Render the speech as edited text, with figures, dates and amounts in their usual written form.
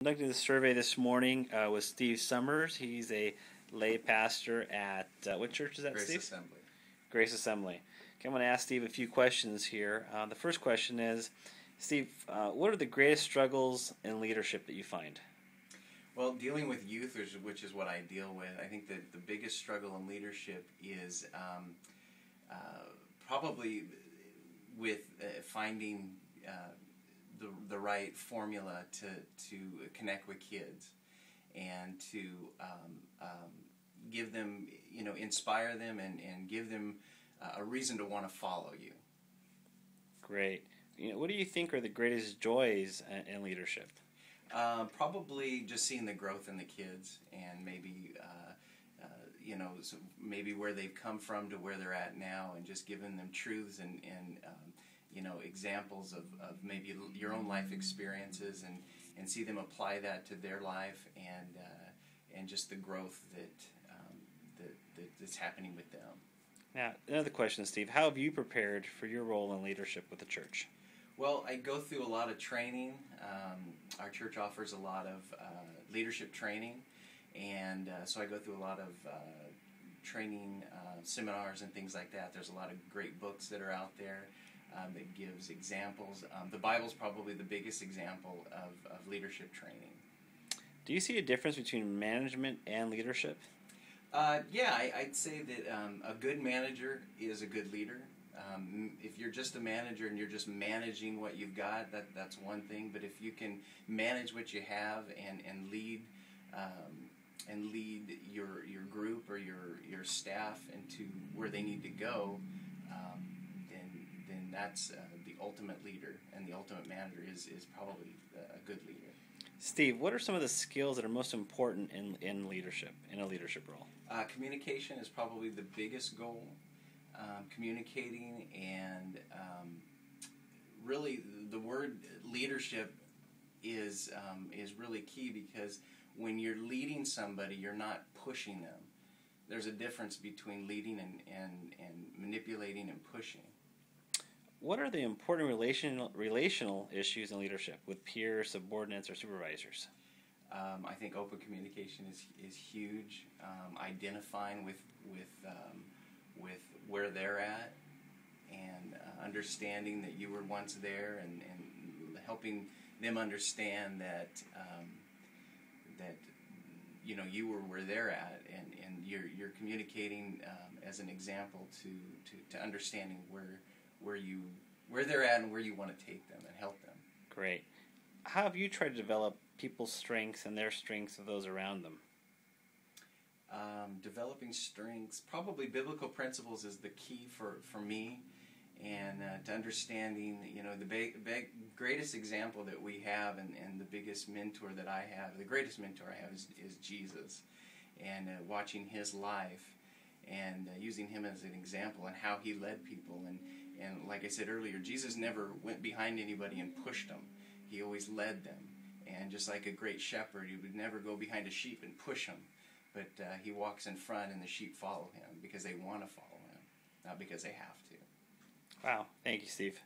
Conducting the survey this morning with Steve Summers. He's a lay pastor at what church is that, Grace Steve? Assembly. Grace Assembly. Okay, I'm going to ask Steve a few questions here. The first question is, Steve, what are the greatest struggles in leadership that you find? Well, dealing with youth, which is what I deal with, I think that the biggest struggle in leadership is probably with finding the right formula to connect with kids and to give them, inspire them and give them a reason to want to follow you. Great. What do you think are the greatest joys in leadership? Probably just seeing the growth in the kids and maybe maybe where they've come from to where they're at now, and just giving them truths and examples of maybe your own life experiences, and see them apply that to their life, and just the growth that's happening with them. Now, another question, Steve. How have you prepared for your role in leadership with the church? Well, I go through a lot of training. Our church offers a lot of leadership training, and so I go through a lot of training seminars and things like that. There's a lot of great books that are out there that gives examples. The Bible's probably the biggest example of leadership training. Do you see a difference between management and leadership? Yeah, I'd say that a good manager is a good leader. If you're just a manager and you're just managing what you've got, that's one thing. But if you can manage what you have and lead your group or your staff into where they need to go, then that's the ultimate leader, and the ultimate manager is probably a good leader. Steve, what are some of the skills that are most important in leadership, in a leadership role? Communication is probably the biggest goal. Communicating, and really the word leadership is really key, because when you're leading somebody, you're not pushing them. There's a difference between leading and manipulating and pushing. What are the important relational issues in leadership with peers, subordinates, or supervisors? I think open communication is huge. Identifying with where they're at, and understanding that you were once there, and helping them understand that you were where they're at, and you're communicating as an example to understanding where they're at and where you want to take them and help them. Great. How have you tried to develop people's strengths and their strengths of those around them? Developing strengths, probably biblical principles is the key for me, and to understanding, the greatest example that we have, and the biggest mentor that I have, the greatest mentor I have is Jesus, and watching his life and using him as an example and how he led people, and like I said earlier, Jesus never went behind anybody and pushed them. He always led them, and just like a great shepherd, he would never go behind a sheep and push them. But he walks in front, and the sheep follow him because they want to follow him, not because they have to. Wow. Thank you, Steve.